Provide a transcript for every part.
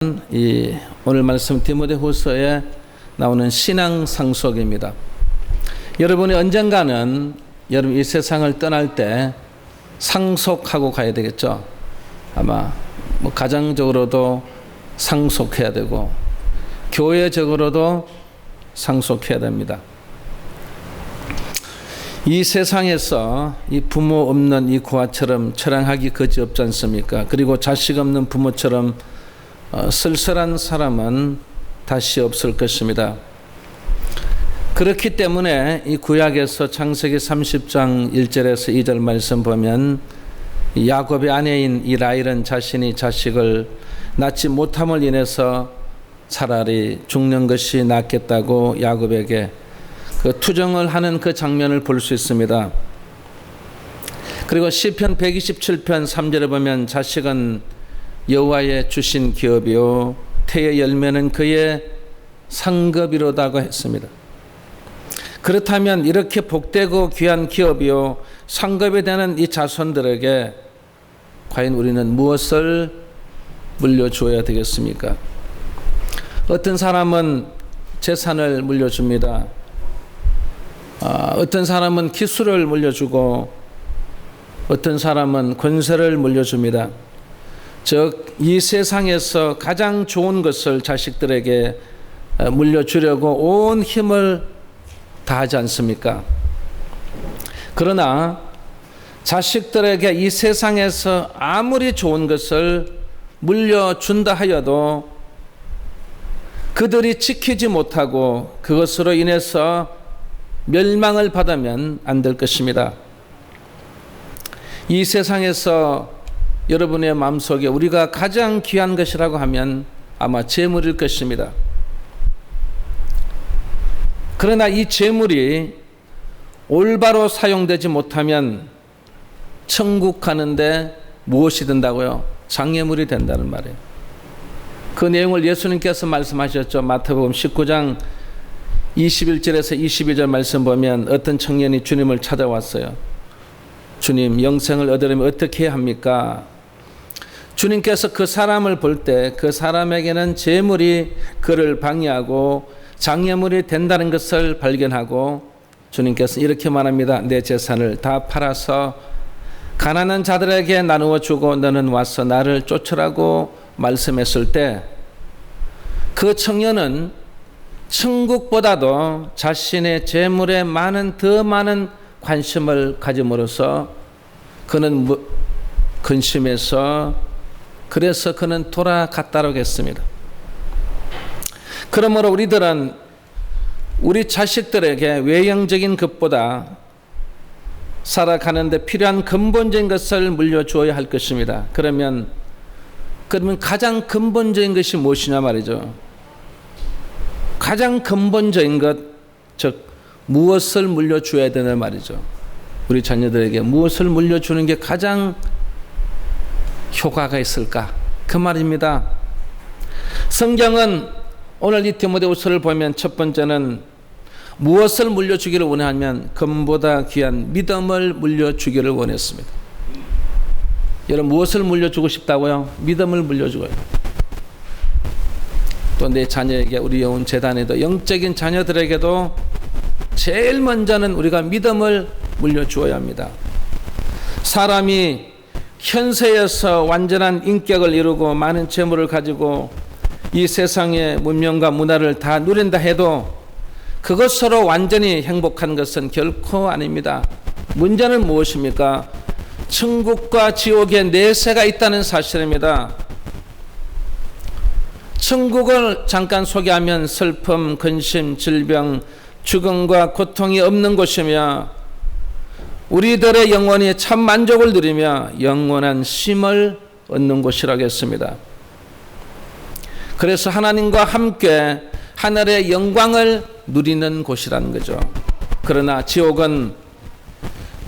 오늘 말씀 디모데후서에 나오는 신앙 상속입니다. 여러분이 언젠가는 여러분 이 세상을 떠날 때 상속하고 가야 되겠죠. 아마 가정적으로도 상속해야 되고 교회적으로도 상속해야 됩니다. 이 세상에서 이 부모 없는 이 고아처럼 처량하기 그지없지 않습니까? 그리고 자식 없는 부모처럼 쓸쓸한 사람은 다시 없을 것입니다. 그렇기 때문에 이 구약에서 창세기 30장 1절에서 2절 말씀 보면 야곱의 아내인 이 라헬은 자신이 자식을 낳지 못함을 인해서 차라리 죽는 것이 낫겠다고 야곱에게 그 투정을 하는 그 장면을 볼 수 있습니다. 그리고 시편 127편 3절에 보면 자식은 여호와의 주신 기업이요 태의 열매는 그의 상급이로다고 했습니다. 그렇다면 이렇게 복되고 귀한 기업이요 상급이 되는 이 자손들에게 과연 우리는 무엇을 물려주어야 되겠습니까? 어떤 사람은 재산을 물려줍니다. 어떤 사람은 기술을 물려주고 어떤 사람은 권세를 물려줍니다. 즉 이 세상에서 가장 좋은 것을 자식들에게 물려주려고 온 힘을 다하지 않습니까? 그러나 자식들에게 이 세상에서 아무리 좋은 것을 물려준다 하여도 그들이 지키지 못하고 그것으로 인해서 멸망을 받으면 안 될 것입니다. 이 세상에서 여러분의 마음속에 우리가 가장 귀한 것이라고 하면 아마 재물일 것입니다. 그러나 이 재물이 올바로 사용되지 못하면 천국 가는데 무엇이 된다고요? 장애물이 된다는 말이에요. 그 내용을 예수님께서 말씀하셨죠. 마태복음 19장 21절에서 22절 말씀 보면 어떤 청년이 주님을 찾아왔어요. 주님, 영생을 얻으려면 어떻게 해야 합니까? 주님께서 그 사람을 볼 때 그 사람에게는 재물이 그를 방해하고 장애물이 된다는 것을 발견하고 주님께서 이렇게 말합니다. 내 재산을 다 팔아서 가난한 자들에게 나누어 주고 너는 와서 나를 쫓으라고 말씀했을 때 그 청년은 천국보다도 자신의 재물에 더 많은 관심을 가짐으로써 그는 근심해서 그래서 그는 돌아갔다고 했습니다. 그러므로 우리들은 우리 자식들에게 외형적인 것보다 살아가는데 필요한 근본적인 것을 물려주어야 할 것입니다. 그러면 가장 근본적인 것이 무엇이냐 말이죠. 가장 근본적인 것, 즉 무엇을 물려줘야 되는 말이죠. 우리 자녀들에게 무엇을 물려주는 게 가장 효과가 있을까? 그 말입니다. 성경은 오늘 이 디모데후서를 보면 첫 번째는 무엇을 물려주기를 원하면 금보다 귀한 믿음을 물려주기를 원했습니다. 여러분 무엇을 물려주고 싶다고요? 믿음을 물려주고요. 또 내 자녀에게 우리 영혼 재단에도 영적인 자녀들에게도 제일 먼저는 우리가 믿음을 물려주어야 합니다. 사람이 현세에서 완전한 인격을 이루고 많은 재물을 가지고 이 세상의 문명과 문화를 다 누린다 해도 그것으로 완전히 행복한 것은 결코 아닙니다. 문제는 무엇입니까? 천국과 지옥의 내세가 있다는 사실입니다. 천국을 잠깐 소개하면 슬픔, 근심, 질병, 죽음과 고통이 없는 곳이며 우리들의 영혼이 참 만족을 누리며 영원한 쉼을 얻는 곳이라고 했습니다. 그래서 하나님과 함께 하늘의 영광을 누리는 곳이라는 거죠. 그러나 지옥은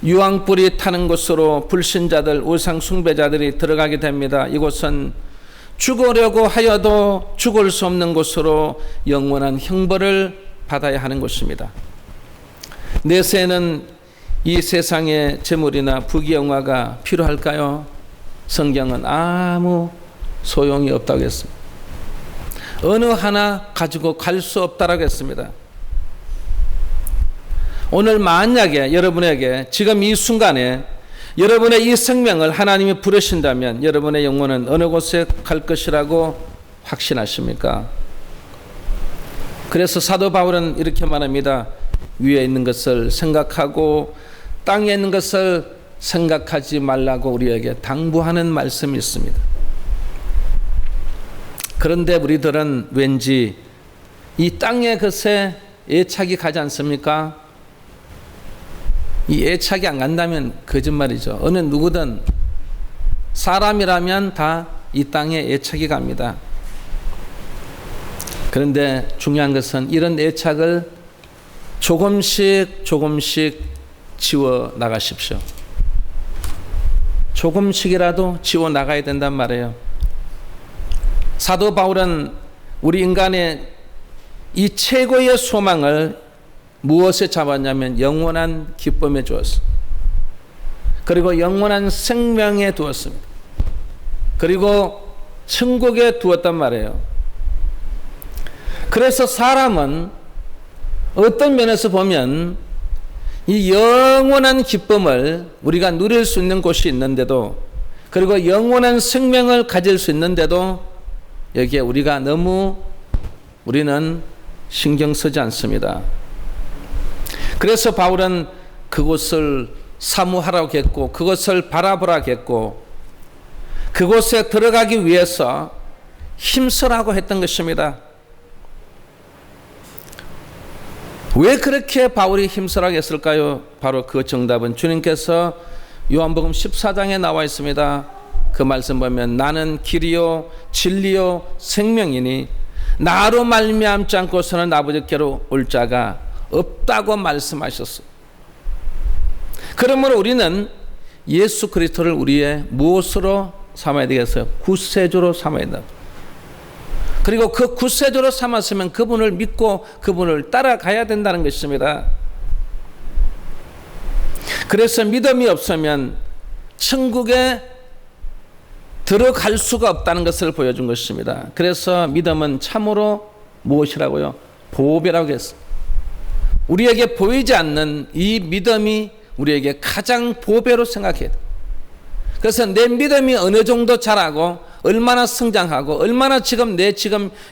유황불이 타는 곳으로 불신자들, 우상 숭배자들이 들어가게 됩니다. 이곳은 죽으려고 하여도 죽을 수 없는 곳으로 영원한 형벌을 받아야 하는 곳입니다. 내세에는 이 세상의 재물이나 부귀영화가 필요할까요? 성경은 아무 소용이 없다고 했습니다. 어느 하나 가지고 갈 수 없다라고 했습니다. 오늘 만약에 여러분에게 지금 이 순간에 여러분의 이 생명을 하나님이 부르신다면 여러분의 영혼은 어느 곳에 갈 것이라고 확신하십니까? 그래서 사도 바울은 이렇게 말합니다. 위에 있는 것을 생각하고 땅에 있는 것을 생각하지 말라고 우리에게 당부하는 말씀이 있습니다. 그런데 우리들은 왠지 이 땅의 것에 애착이 가지 않습니까? 이 애착이 안 간다면 거짓말이죠. 어느 누구든 사람이라면 다 이 땅에 애착이 갑니다. 그런데 중요한 것은 이런 애착을 조금씩 지워 나가십시오. 조금씩이라도 지워 나가야 된단 말이에요. 사도 바울은 우리 인간의 이 최고의 소망을 무엇에 잡았냐면 영원한 기쁨에 주었습니다. 그리고 영원한 생명에 두었습니다. 그리고 천국에 두었단 말이에요. 그래서 사람은 어떤 면에서 보면 이 영원한 기쁨을 우리가 누릴 수 있는 곳이 있는데도, 그리고 영원한 생명을 가질 수 있는데도 여기에 우리는 신경 쓰지 않습니다. 그래서 바울은 그곳을 사모하라고 했고, 그것을 바라보라고 했고, 그곳에 들어가기 위해서 힘쓰라고 했던 것입니다. 왜 그렇게 바울이 힘쓰라고 했을까요? 바로 그 정답은 주님께서 요한복음 14장에 나와 있습니다. 그 말씀 보면 나는 길이요 진리요 생명이니 나로 말미암지 않고서는 아버지께로 올 자가 없다고 말씀하셨어요. 그러므로 우리는 예수 그리스도를 우리의 무엇으로 삼아야 되겠어요? 구세주로 삼아야 된다. 그리고 그 구세주로 삼았으면 그분을 믿고 그분을 따라가야 된다는 것입니다. 그래서 믿음이 없으면 천국에 들어갈 수가 없다는 것을 보여준 것입니다. 그래서 믿음은 참으로 무엇이라고요? 보배라고 했어요. 우리에게 보이지 않는 이 믿음이 우리에게 가장 보배로 생각해야 돼요. 그래서 내 믿음이 어느 정도 자라고 얼마나 성장하고 얼마나 내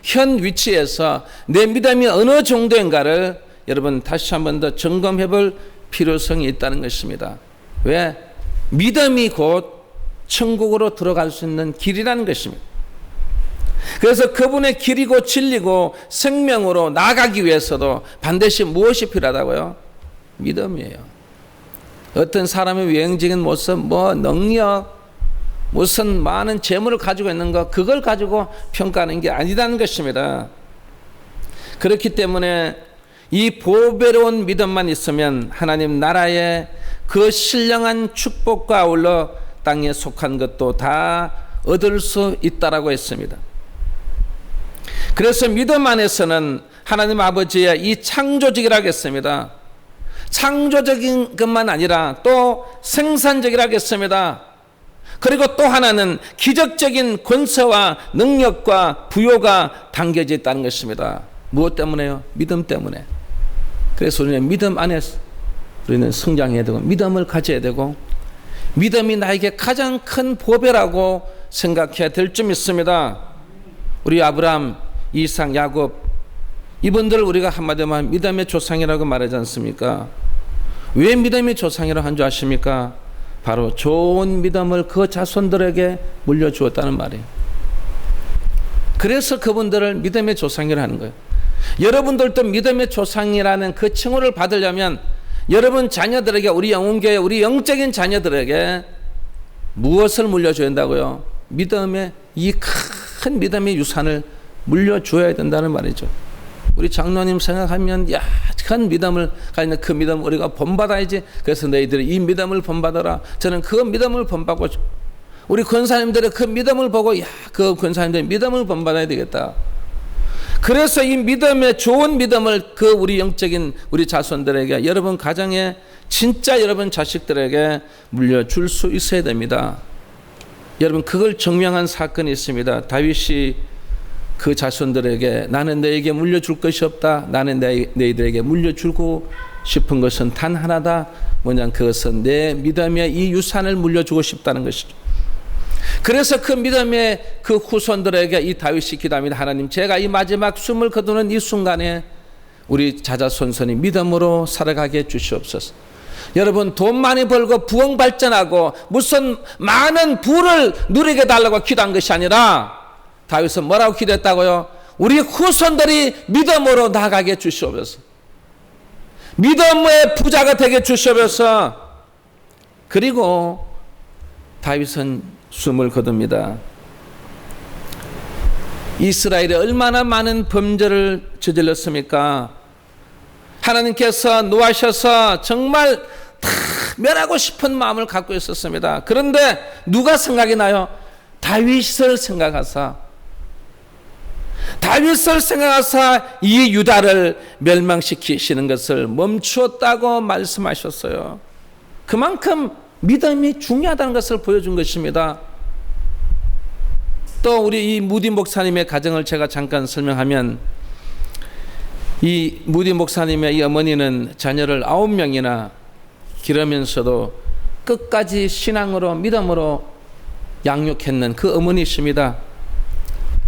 현 위치에서 내 믿음이 어느 정도인가를 여러분 다시 한 번 더 점검해 볼 필요성이 있다는 것입니다. 왜? 믿음이 곧 천국으로 들어갈 수 있는 길이라는 것입니다. 그래서 그분의 길이고 진리고 생명으로 나아가기 위해서도 반드시 무엇이 필요하다고요? 믿음이에요. 어떤 사람의 외형적인 모습, 능력, 무슨 많은 재물을 가지고 있는 것, 그걸 가지고 평가하는 게 아니라는 것입니다. 그렇기 때문에 이 보배로운 믿음만 있으면 하나님 나라의 그 신령한 축복과 아울러 땅에 속한 것도 다 얻을 수 있다라고 했습니다. 그래서 믿음 안에서는 하나님 아버지의 이 창조적이라고 했습니다. 창조적인 것만 아니라 또 생산적이라고 했습니다. 그리고 또 하나는 기적적인 권세와 능력과 부요가 담겨져 있다는 것입니다. 무엇 때문에요? 믿음 때문에. 그래서 우리는 믿음 안에서 우리는 성장해야 되고 믿음을 가져야 되고 믿음이 나에게 가장 큰 보배라고 생각해야 될 점 있습니다. 우리 아브라함, 이삭, 야곱 이분들을 우리가 한마디로 하면 믿음의 조상이라고 말하지 않습니까? 왜 믿음의 조상이라고 한 줄 아십니까? 바로 좋은 믿음을 그 자손들에게 물려주었다는 말이에요. 그래서 그분들을 믿음의 조상이라고 하는 거예요. 여러분들도 믿음의 조상이라는 그 칭호를 받으려면 여러분 자녀들에게, 우리 영혼교회, 우리 영적인 자녀들에게 무엇을 물려줘야 된다고요? 믿음의, 이 큰 믿음의 유산을 물려줘야 된다는 말이죠. 우리 장로님 생각하면 큰 믿음을 가지는 그 믿음 우리가 본받아야지. 그래서 너희들이 이 믿음을 본받아라. 저는 그 믿음을 본받고, 우리 권사님들의 그 믿음을 보고 그 권사님들의 믿음을 본받아야 되겠다. 그래서 이 믿음의 좋은 믿음을 그 우리 영적인 우리 자손들에게, 여러분 가정에, 진짜 여러분 자식들에게 물려줄 수 있어야 됩니다. 여러분 그걸 증명한 사건이 있습니다. 다윗이 그 자손들에게 나는 너에게 물려줄 것이 없다. 나는 너희들에게 물려주고 싶은 것은 단 하나다. 뭐냐, 그것은 내 믿음의 이 유산을 물려주고 싶다는 것이죠. 그래서 그 믿음의 그 후손들에게 이 다윗이 기도합니다. 하나님, 제가 이 마지막 숨을 거두는 이 순간에 우리 자자손손이 믿음으로 살아가게 해주시옵소서. 여러분, 돈 많이 벌고 부흥 발전하고 무슨 많은 부를 누리게 달라고 기도한 것이 아니라 다윗은 뭐라고 기도했다고요? 우리 후손들이 믿음으로 나아가게 해주시옵소서. 믿음의 부자가 되게 해주시옵소서. 그리고 다윗은 숨을 거둡니다. 이스라엘이 얼마나 많은 범죄를 저질렀습니까? 하나님께서 노하셔서 정말 다 멸하고 싶은 마음을 갖고 있었습니다. 그런데 누가 생각이 나요? 다윗을 생각하사 이 유다를 멸망시키시는 것을 멈추었다고 말씀하셨어요. 그만큼 믿음이 중요하다는 것을 보여준 것입니다. 또 우리 이 무디 목사님의 가정을 제가 잠깐 설명하면, 이 무디 목사님의 이 어머니는 자녀를 9명이나 기르면서도 끝까지 신앙으로 믿음으로 양육했는 그 어머니십니다.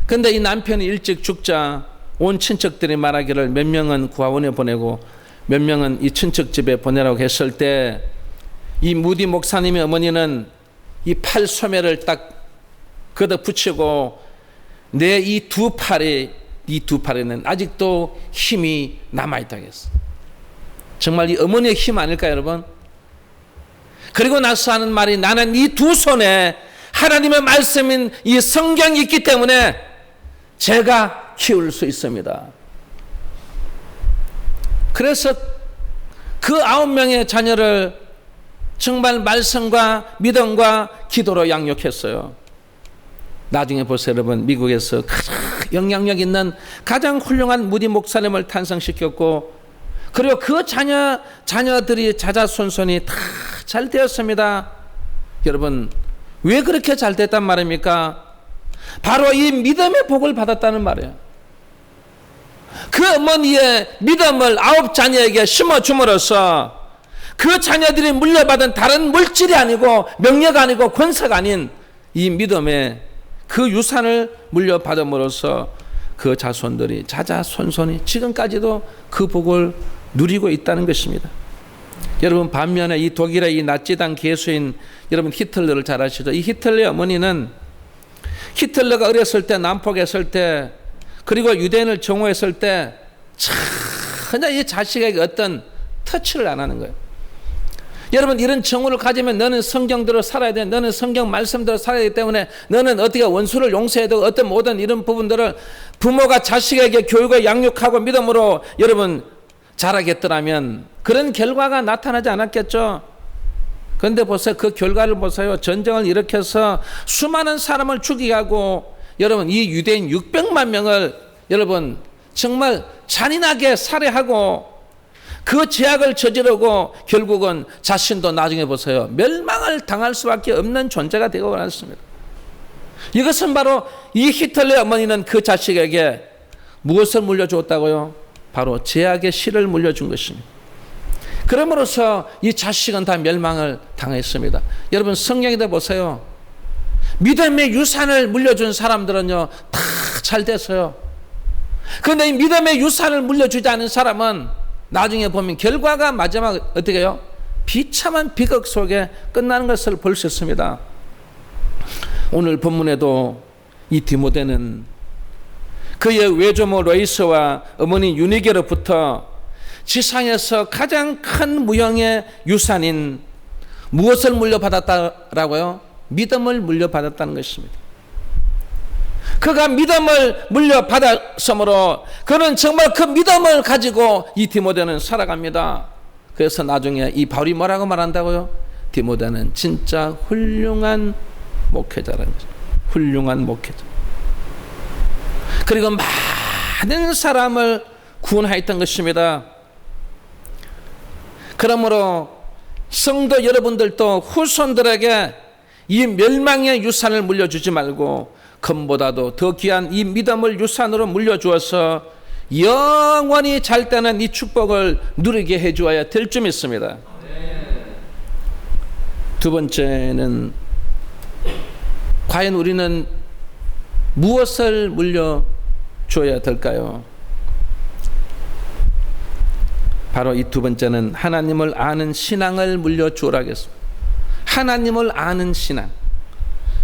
그런데 이 남편이 일찍 죽자 온 친척들이 말하기를 몇 명은 구하원에 보내고 몇 명은 이 친척 집에 보내라고 했을 때, 이 무디 목사님의 어머니는 이 팔 소매를 딱 걷어붙이고 내 이 두 팔에는 아직도 힘이 남아있다고 했어. 정말 이 어머니의 힘 아닐까요, 여러분? 그리고 나서 하는 말이, 나는 이 두 손에 하나님의 말씀인 이 성경이 있기 때문에 제가 키울 수 있습니다. 그래서 그 9명의 자녀를 정말 말씀과 믿음과 기도로 양육했어요. 나중에 보세요, 여러분. 미국에서 가장 영향력 있는 가장 훌륭한 무디 목사님을 탄생시켰고, 그리고 그 자녀들이 자자손손이 다 잘 되었습니다. 여러분, 왜 그렇게 잘 됐단 말입니까? 바로 이 믿음의 복을 받았다는 말이에요. 그 어머니의 믿음을 9 자녀에게 심어줌으로써 그 자녀들이 물려받은 다른 물질이 아니고 명예가 아니고 권세가 아닌 이 믿음의 그 유산을 물려받음으로써 그 자손들이 자자손손이 지금까지도 그 복을 누리고 있다는 것입니다. 여러분, 반면에 이 독일의 이 나치당 개수인 여러분 히틀러를 잘 아시죠? 이 히틀러의 어머니는 히틀러가 어렸을 때 난폭했을 때, 그리고 유대인을 정오했을 때 전혀 이 자식에게 어떤 터치를 안 하는 거예요. 여러분, 이런 정오를 가지면 너는 성경대로 살아야 돼. 너는 성경 말씀대로 살아야 되기 때문에 너는 어떻게 원수를 용서해야 되고 어떤 모든 이런 부분들을 부모가 자식에게 교육을 양육하고 믿음으로 여러분 자라겠더라면 그런 결과가 나타나지 않았겠죠. 그런데 보세요. 그 결과를 보세요. 전쟁을 일으켜서 수많은 사람을 죽이게 하고, 여러분 이 유대인 600만 명을 여러분 정말 잔인하게 살해하고 그 죄악을 저지르고 결국은 자신도 나중에 보세요. 멸망을 당할 수밖에 없는 존재가 되고 말았습니다. 이것은 바로 이 히틀러의 어머니는 그 자식에게 무엇을 물려주었다고요? 바로 죄악의 씨를 물려준 것입니다. 그럼으로써 이 자식은 다 멸망을 당했습니다. 여러분, 성경에다 보세요. 믿음의 유산을 물려준 사람들은요 다 잘 됐어요. 그런데 이 믿음의 유산을 물려주지 않은 사람은 나중에 보면 결과가 마지막 어떻게 해요? 비참한 비극 속에 끝나는 것을 볼 수 있습니다. 오늘 본문에도 이 디모데는 그의 외조모 로이스와 어머니 유니게로부터 지상에서 가장 큰 무형의 유산인 무엇을 물려받았다라고요? 믿음을 물려받았다는 것입니다. 그가 믿음을 물려받았으므로 그는 정말 그 믿음을 가지고 이 디모데는 살아갑니다. 그래서 나중에 이 바울이 뭐라고 말한다고요? 디모데는 진짜 훌륭한 목회자라는 거죠. 훌륭한 목회자. 그리고 많은 사람을 구원하였던 것입니다. 그러므로 성도 여러분들도 후손들에게 이 멸망의 유산을 물려주지 말고 금보다도 더 귀한 이 믿음을 유산으로 물려주어서 영원히 잘 때는 이 축복을 누리게 해주어야 될 줄 믿습니다. 두 번째는 과연 우리는 무엇을 물려줘야 될까요? 바로 이 두 번째는 하나님을 아는 신앙을 물려주라겠습니다. 하나님을 아는 신앙.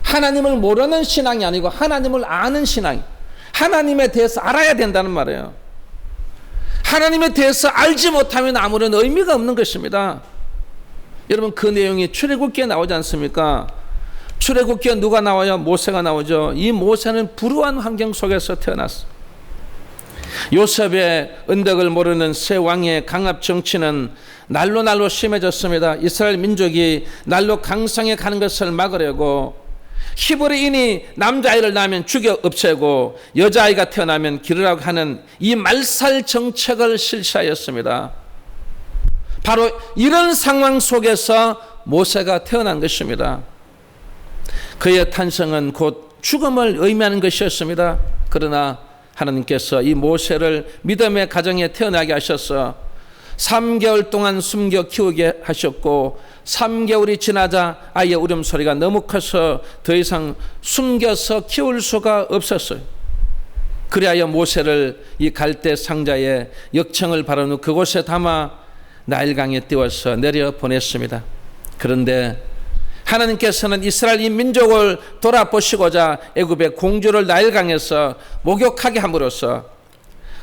하나님을 모르는 신앙이 아니고 하나님을 아는 신앙. 하나님에 대해서 알아야 된다는 말이에요. 하나님에 대해서 알지 못하면 아무런 의미가 없는 것입니다. 여러분, 그 내용이 출애굽기에 나오지 않습니까? 출애굽기에 누가 나와요? 모세가 나오죠. 이 모세는 불우한 환경 속에서 태어났어. 요셉의 은덕을 모르는 새 왕의 강압 정치는 날로 심해졌습니다. 이스라엘 민족이 날로 강성해 가는 것을 막으려고 히브리인이 남자아이를 낳으면 죽여 없애고 여자아이가 태어나면 기르라고 하는 이 말살 정책을 실시하였습니다. 바로 이런 상황 속에서 모세가 태어난 것입니다. 그의 탄생은 곧 죽음을 의미하는 것이었습니다. 그러나 하나님께서 이 모세를 믿음의 가정에 태어나게 하셔서 3개월 동안 숨겨 키우게 하셨고 3개월이 지나자 아이의 울음소리가 너무 커서 더 이상 숨겨서 키울 수가 없었어요. 그리하여 모세를 이 갈대 상자에 역청을 바른 후 그곳에 담아 나일강에 띄워서 내려 보냈습니다. 그런데 하나님께서는 이스라엘 이 민족을 돌아보시고자 애굽의 공주를 나일강에서 목욕하게 함으로써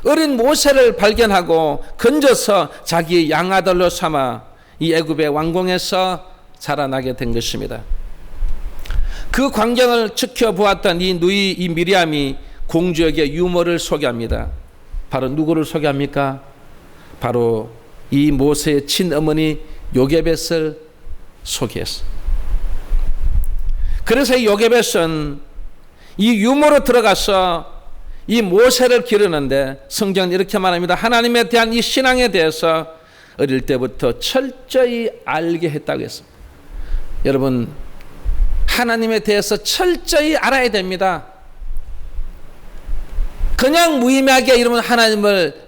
어린 모세를 발견하고 건져서 자기 양아들로 삼아 이 애굽의 왕궁에서 자라나게 된 것입니다. 그 광경을 지켜보았던 이 누이 이 미리암이 공주에게 유모를 소개합니다. 바로 누구를 소개합니까? 바로 이 모세의 친어머니 요게벳을 소개했어요. 그래서 이 요게벳은 이 유모로 들어가서 이 모세를 기르는데 성경은 이렇게 말합니다. 하나님에 대한 이 신앙에 대해서 어릴 때부터 철저히 알게 했다고 했습니다. 여러분, 하나님에 대해서 철저히 알아야 됩니다. 그냥 무의미하게 이러면 하나님을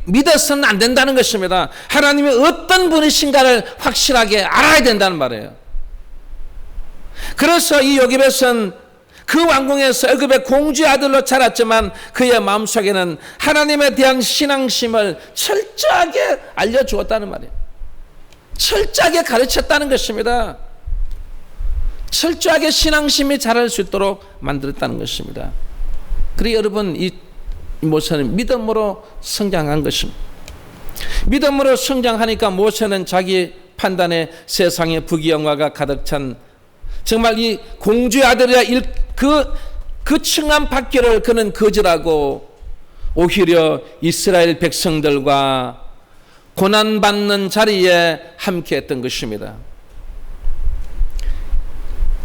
믿어서는 안 된다는 것입니다. 하나님이 어떤 분이신가를 확실하게 알아야 된다는 말이에요. 그래서 이 요게벳은 그 왕궁에서 애굽의 공주의 아들로 자랐지만 그의 마음속에는 하나님에 대한 신앙심을 철저하게 알려주었다는 말이에요. 철저하게 가르쳤다는 것입니다. 철저하게 신앙심이 자랄 수 있도록 만들었다는 것입니다. 그리고 여러분, 이 모세는 믿음으로 성장한 것입니다. 믿음으로 성장하니까 모세는 자기 판단에 세상의 부귀영화가 가득 찬 정말 이 공주의 아들이라 그 칭함 받기를 그는 거절하고 오히려 이스라엘 백성들과 고난받는 자리에 함께했던 것입니다.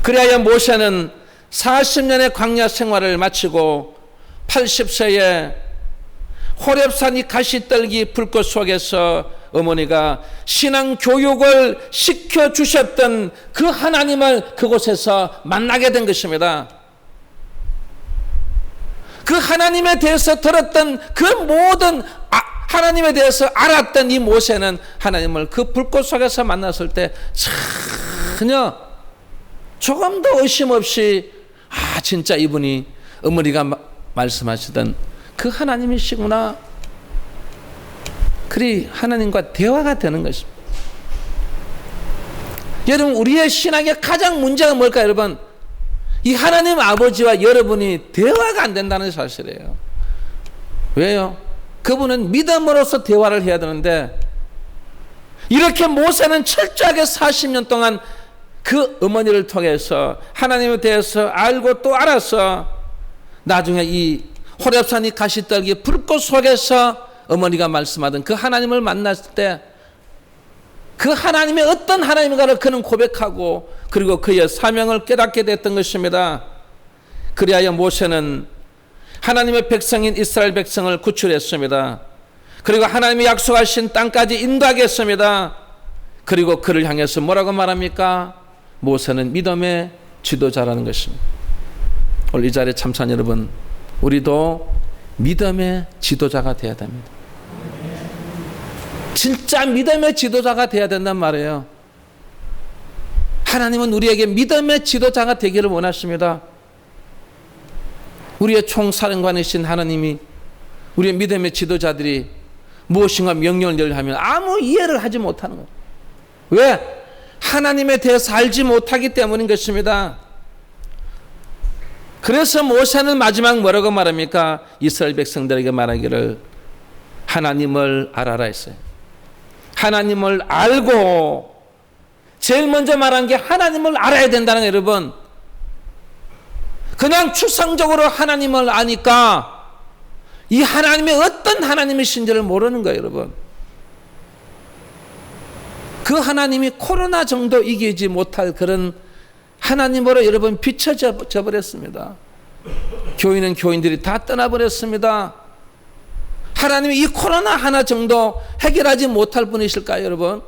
그리하여 모세는 40년의 광야 생활을 마치고 80세에 호렙산 이 가시떨기 불꽃 속에서 어머니가 신앙 교육을 시켜주셨던 그 하나님을 그곳에서 만나게 된 것입니다. 그 하나님에 대해서 들었던 그 모든 하나님에 대해서 알았던 이 모세는 하나님을 그 불꽃 속에서 만났을 때 전혀 조금 더 의심 없이 진짜 이분이 어머니가 말씀하시던 그 하나님이시구나. 그리 하나님과 대화가 되는 것입니다. 여러분, 우리의 신앙의 가장 문제가 뭘까요, 여러분? 이 하나님 아버지와 여러분이 대화가 안 된다는 사실이에요. 왜요? 그분은 믿음으로써 대화를 해야 되는데 이렇게 모세는 철저하게 40년 동안 그 어머니를 통해서 하나님에 대해서 알고 또 알아서 나중에 이 호렙산 이 가시떨기 불꽃 속에서 어머니가 말씀하던 그 하나님을 만났을 때 그 하나님의 어떤 하나님인가를 그는 고백하고 그리고 그의 사명을 깨닫게 됐던 것입니다. 그리하여 모세는 하나님의 백성인 이스라엘 백성을 구출했습니다. 그리고 하나님이 약속하신 땅까지 인도하겠습니다. 그리고 그를 향해서 뭐라고 말합니까? 모세는 믿음의 지도자라는 것입니다. 오늘 이 자리에 참석한 여러분, 우리도 믿음의 지도자가 되어야 됩니다. 진짜 믿음의 지도자가 되어야 된단 말이에요. 하나님은 우리에게 믿음의 지도자가 되기를 원하십니다. 우리의 총사령관이신 하나님이 우리의 믿음의 지도자들이 무엇인가 명령을 내리하면 아무 이해를 하지 못하는 거예요. 왜? 하나님에 대해서 알지 못하기 때문인 것입니다. 그래서 모세는 마지막 뭐라고 말합니까? 이스라엘 백성들에게 말하기를 하나님을 알아라 했어요. 하나님을 알고, 제일 먼저 말한 게 하나님을 알아야 된다는 거예요, 여러분. 그냥 추상적으로 하나님을 아니까 이 하나님이 어떤 하나님이신지를 모르는 거예요, 여러분. 그 하나님이 코로나 정도 이기지 못할 그런 하나님으로 여러분 비춰져 버렸습니다. 교인은 교인들이 다 떠나버렸습니다. 하나님이 이 코로나 하나 정도 해결하지 못할 분이실까요, 여러분?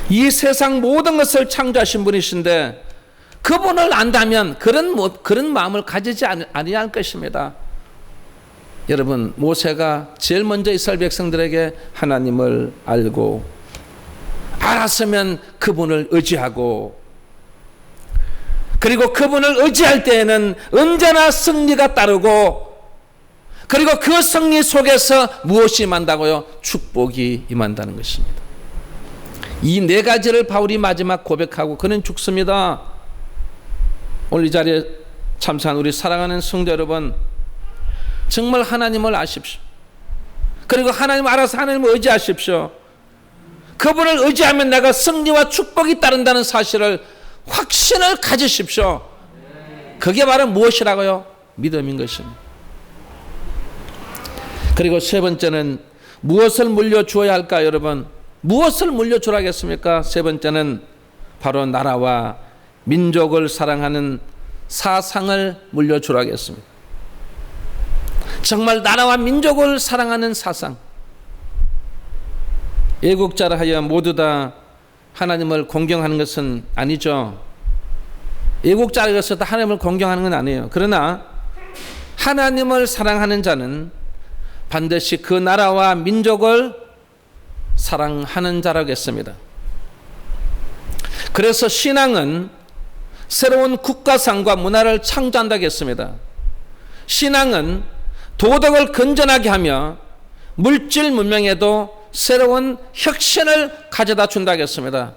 이 세상 모든 것을 창조하신 분이신데 그분을 안다면 그런 마음을 가지지 아니할 것입니다. 여러분, 모세가 제일 먼저 이스라엘 백성들에게 하나님을 알고 알았으면 그분을 의지하고, 그리고 그분을 의지할 때에는 언제나 승리가 따르고, 그리고 그 승리 속에서 무엇이 임한다고요? 축복이 임한다는 것입니다. 이 네 가지를 바울이 마지막 고백하고 그는 죽습니다. 오늘 이 자리에 참석한 우리 사랑하는 성도 여러분, 정말 하나님을 아십시오. 그리고 하나님 알아서 하나님을 의지하십시오. 그분을 의지하면 내가 승리와 축복이 따른다는 사실을 확신을 가지십시오. 그게 바로 무엇이라고요? 믿음인 것입니다. 그리고 세 번째는 무엇을 물려주어야 할까, 여러분? 무엇을 물려주라겠습니까? 세 번째는 바로 나라와 민족을 사랑하는 사상을 물려주라겠습니다. 정말 나라와 민족을 사랑하는 사상. 애국자라 하여 모두 다 하나님을 공경하는 것은 아니죠. 애국자라 해서 다 하나님을 공경하는 건 아니에요. 그러나 하나님을 사랑하는 자는 반드시 그 나라와 민족을 사랑하는 자라겠습니다. 그래서 신앙은 새로운 국가상과 문화를 창조한다고 했습니다. 신앙은 도덕을 건전하게 하며 물질 문명에도 새로운 혁신을 가져다 준다고 했습니다.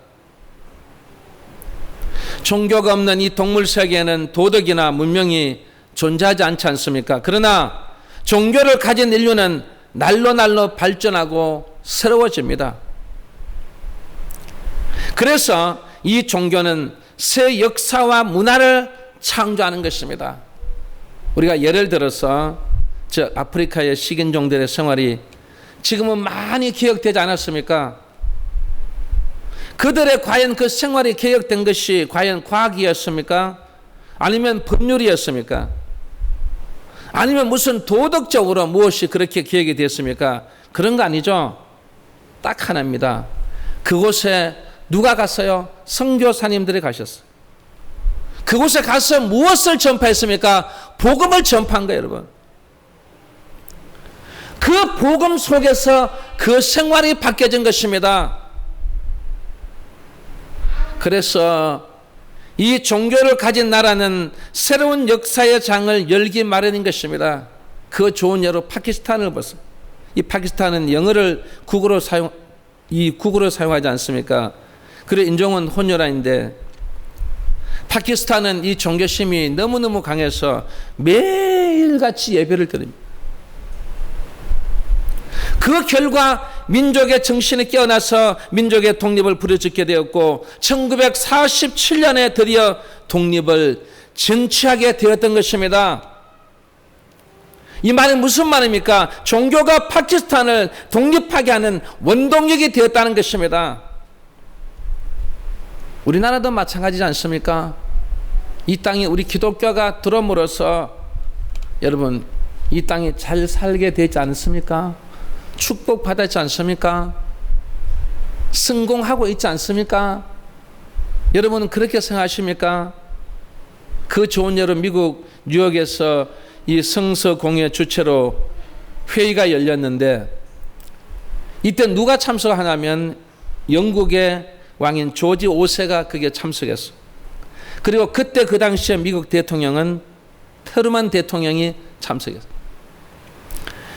종교가 없는 이 동물 세계에는 도덕이나 문명이 존재하지 않지 않습니까? 그러나 종교를 가진 인류는 날로 발전하고 새로워집니다. 그래서 이 종교는 새 역사와 문화를 창조하는 것입니다. 우리가 예를 들어서 저 아프리카의 식인종들의 생활이 지금은 많이 개혁되지 않았습니까? 그들의 과연 그 생활이 개혁된 것이 과연 과학이었습니까? 아니면 법률이었습니까? 아니면 무슨 도덕적으로 무엇이 그렇게 개혁이 됐습니까? 그런 거 아니죠. 딱 하나입니다. 그곳에 누가 갔어요? 선교사님들이 가셨어요. 그곳에 가서 무엇을 전파했습니까? 복음을 전파한 거예요, 여러분. 그 복음 속에서 그 생활이 바뀌어진 것입니다. 그래서 이 종교를 가진 나라는 새로운 역사의 장을 열기 마련인 것입니다. 그 좋은 예로 파키스탄을 보세요. 이 파키스탄은 영어를 국어로 사용하지 않습니까? 그래 인종은 혼혈아인데 파키스탄은 이 종교심이 너무너무 강해서 매일같이 예배를 드립니다. 그 결과 민족의 정신이 깨어나서 민족의 독립을 부르짖게 되었고 1947년에 드디어 독립을 쟁취하게 되었던 것입니다. 이 말은 무슨 말입니까? 종교가 파키스탄을 독립하게 하는 원동력이 되었다는 것입니다. 우리나라도 마찬가지지 않습니까? 이 땅에 우리 기독교가 들어옴으로써 여러분 이 땅에 잘 살게 되지 않습니까? 축복받았지 않습니까? 성공하고 있지 않습니까? 여러분은 그렇게 생각하십니까? 그 좋은 여름 미국 뉴욕에서 이 성서 공회 주최로 회의가 열렸는데 이때 누가 참석하냐면 영국의 왕인 조지 5세가 그게 참석했어. 그리고 그때 그 당시에 미국 대통령은 트루먼 대통령이 참석했어.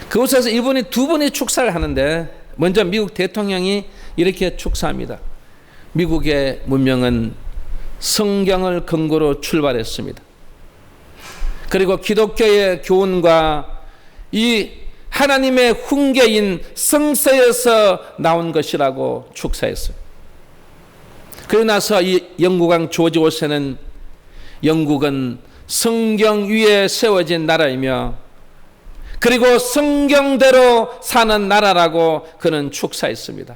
그곳에서 이분이 두 분이 축사를 하는데 먼저 미국 대통령이 이렇게 축사합니다. 미국의 문명은 성경을 근거로 출발했습니다. 그리고 기독교의 교훈과 이 하나님의 훈계인 성서에서 나온 것이라고 축사했어요. 그러고 나서 이 영국왕 조지 5세는 영국은 성경 위에 세워진 나라이며 그리고 성경대로 사는 나라라고 그는 축사했습니다.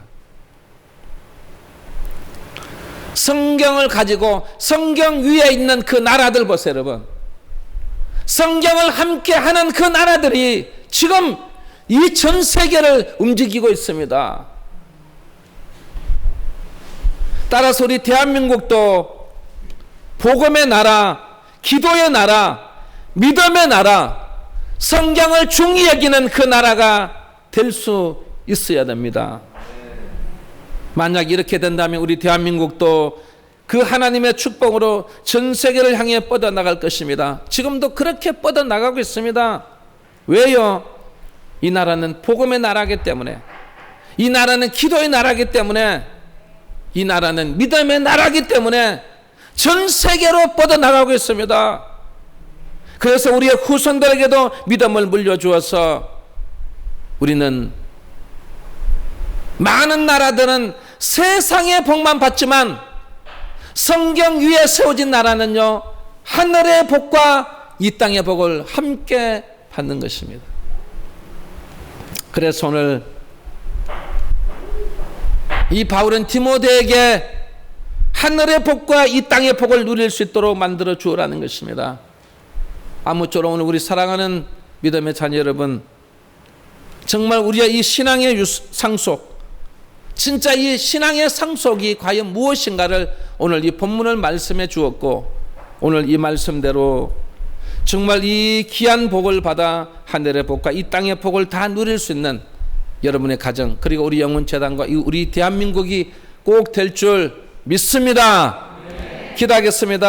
성경을 가지고 성경 위에 있는 그 나라들 보세요, 여러분. 성경을 함께 하는 그 나라들이 지금 이 전 세계를 움직이고 있습니다. 따라서 우리 대한민국도 복음의 나라, 기도의 나라, 믿음의 나라, 성경을 중히 여기는 그 나라가 될 수 있어야 됩니다. 만약 이렇게 된다면 우리 대한민국도 그 하나님의 축복으로 전 세계를 향해 뻗어나갈 것입니다. 지금도 그렇게 뻗어나가고 있습니다. 왜요? 이 나라는 복음의 나라이기 때문에, 이 나라는 기도의 나라이기 때문에, 이 나라는 믿음의 나라이기 때문에 전 세계로 뻗어나가고 있습니다. 그래서 우리의 후손들에게도 믿음을 물려주어서 우리는 많은 나라들은 세상의 복만 받지만 성경 위에 세워진 나라는요, 하늘의 복과 이 땅의 복을 함께 받는 것입니다. 그래서 오늘 이 바울은 디모데에게 하늘의 복과 이 땅의 복을 누릴 수 있도록 만들어 주라는 것입니다. 아무쪼록 오늘 우리 사랑하는 믿음의 자녀 여러분, 정말 우리의 이 신앙의 상속, 진짜 이 신앙의 상속이 과연 무엇인가를 오늘 이 본문을 말씀해 주었고, 오늘 이 말씀대로 정말 이 귀한 복을 받아 하늘의 복과 이 땅의 복을 다 누릴 수 있는 여러분의 가정, 그리고 우리 영혼재단과 우리 대한민국이 꼭 될 줄 믿습니다. 기도하겠습니다.